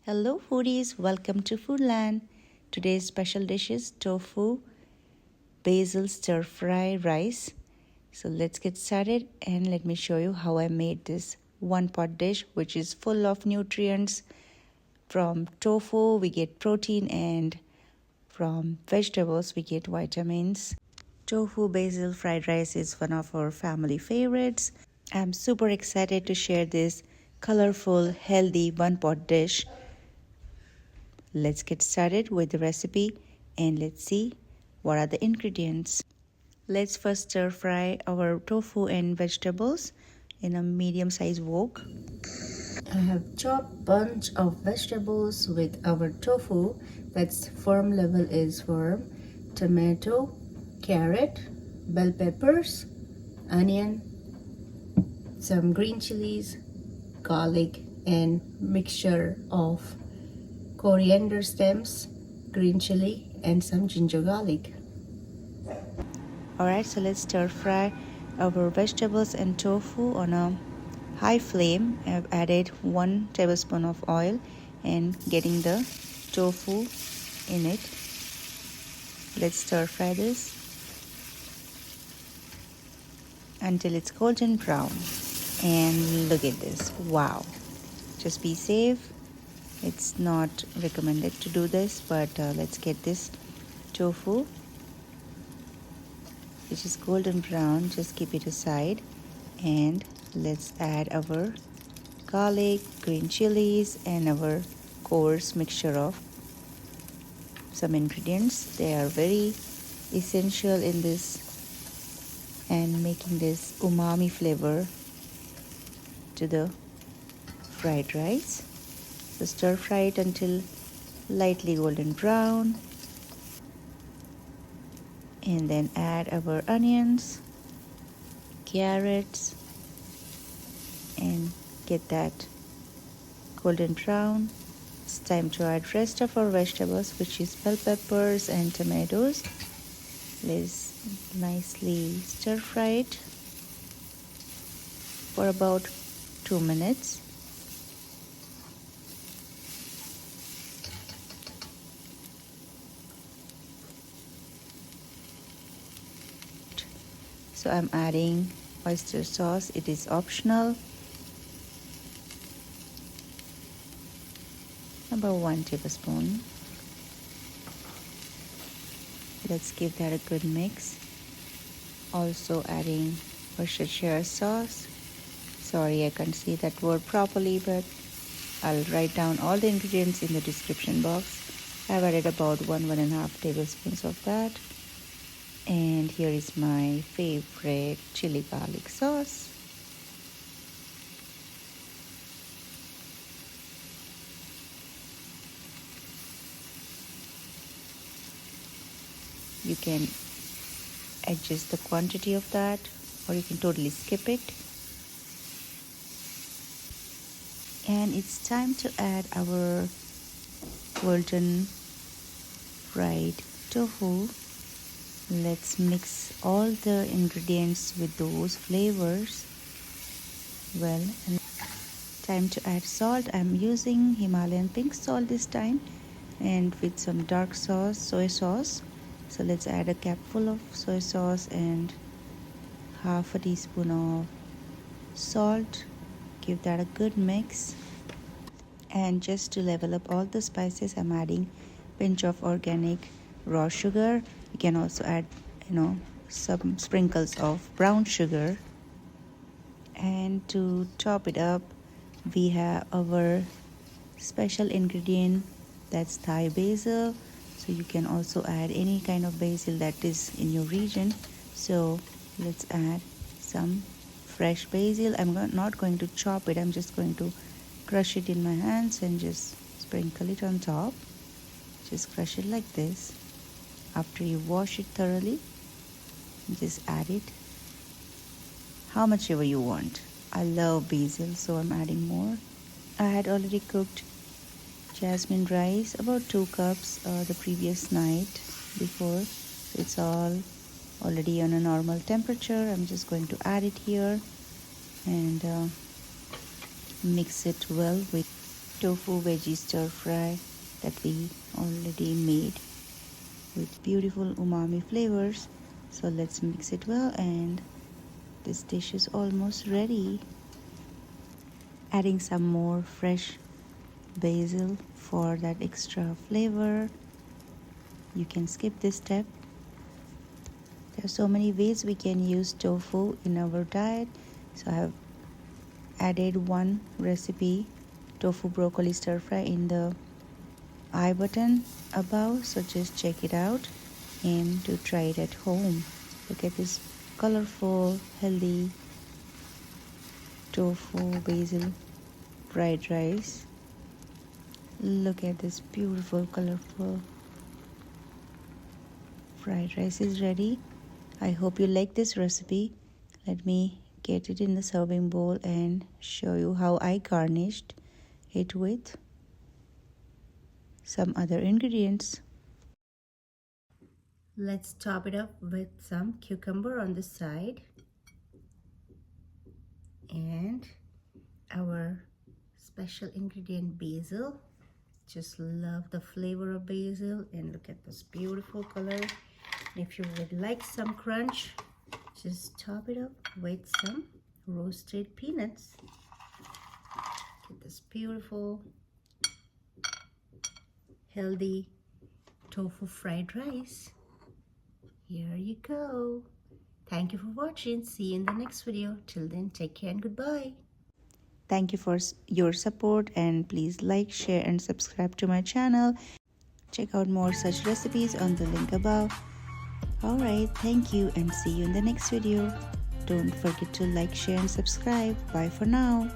Hello foodies, welcome to Foodland. Today's special dish is tofu basil stir fry rice. So let's get started and let me show you how I made this one pot dish which is full of nutrients. From tofu we get protein and from vegetables we get vitamins. Tofu basil fried rice is one of our family favorites. I'm super excited to share this colorful, healthy one pot dish. Let's get started with the recipe and let's see what are the ingredients. Let's first stir fry our tofu and vegetables in a medium-sized wok. I have chopped bunch of vegetables with our tofu that's firm level is firm, tomato, carrot, bell peppers, onion, some green chilies, garlic and mixture of coriander stems, green chili and some ginger garlic. Alright, so let's stir fry our vegetables and tofu on a high flame. I've added 1 tablespoon of oil and getting the tofu in it. Let's stir fry this until it's golden brown. And look at this, wow. Just be safe. It's not recommended to do this, but let's get this tofu which is golden brown. Just keep it aside and let's add our garlic, green chilies and our coarse mixture of some ingredients. They are very essential in this and making this umami flavor to the fried rice. So stir fry it until lightly golden brown and then add our onions, carrots and get that golden brown. It's time to add rest of our vegetables which is bell peppers and tomatoes. Let's nicely stir fry it for about 2 minutes. So I'm adding oyster sauce. It is optional. About 1 tablespoon. Let's give that a good mix. Also adding Worcestershire sauce. Sorry, I can't say that word properly, but I'll write down all the ingredients in the description box. I've added about 1.5 tablespoons of that. And here is my favorite chili garlic sauce. You can adjust the quantity of that or you can totally skip it. And it's time to add our golden fried tofu. Let's mix all the ingredients with those flavors well. And time to add salt. I'm using Himalayan pink salt this time and with some dark sauce, soy sauce. So let's add a capful of soy sauce and half a teaspoon of salt. Give that a good mix. And just to level up all the spices, I'm adding pinch of organic raw sugar. You can also add, some sprinkles of brown sugar. And to top it up, we have our special ingredient, that's Thai basil. So you can also add any kind of basil that is in your region. So let's add some fresh basil. I'm not going to chop it. I'm just going to crush it in my hands and just sprinkle it on top. Just crush it like this. After you wash it thoroughly, just add it how much ever you want. I love basil, so I'm adding more. I had already cooked jasmine rice, about 2 cups the previous night before. It's all already on a normal temperature. I'm just going to add it here and mix it well with tofu veggie stir fry that we already made with beautiful umami flavors. So let's mix it well, and this dish is almost ready. Adding some more fresh basil for that extra flavor. You can skip this step. There are so many ways we can use tofu in our diet. So I have added one recipe, tofu broccoli stir fry, in the I button above, so just check it out and to try it at home. Look at this colorful, healthy tofu basil fried rice. Look at this beautiful, colorful fried rice is ready. I hope you like this recipe. Let me get it in the serving bowl and show you how I garnished it with some other ingredients. Let's top it up with some cucumber on the side and our special ingredient basil. Just love the flavor of basil, and look at this beautiful color. If you would like some crunch, just top it up with some roasted peanuts. Get this beautiful, healthy tofu fried rice. Here you go. Thank you for watching. See you in the next video. Till then, take care and goodbye. Thank you for your support, and please like, share and subscribe to my channel. Check out more such recipes on the link above. Alright, thank you and see you in the next video. Don't forget to like, share and subscribe. Bye for now.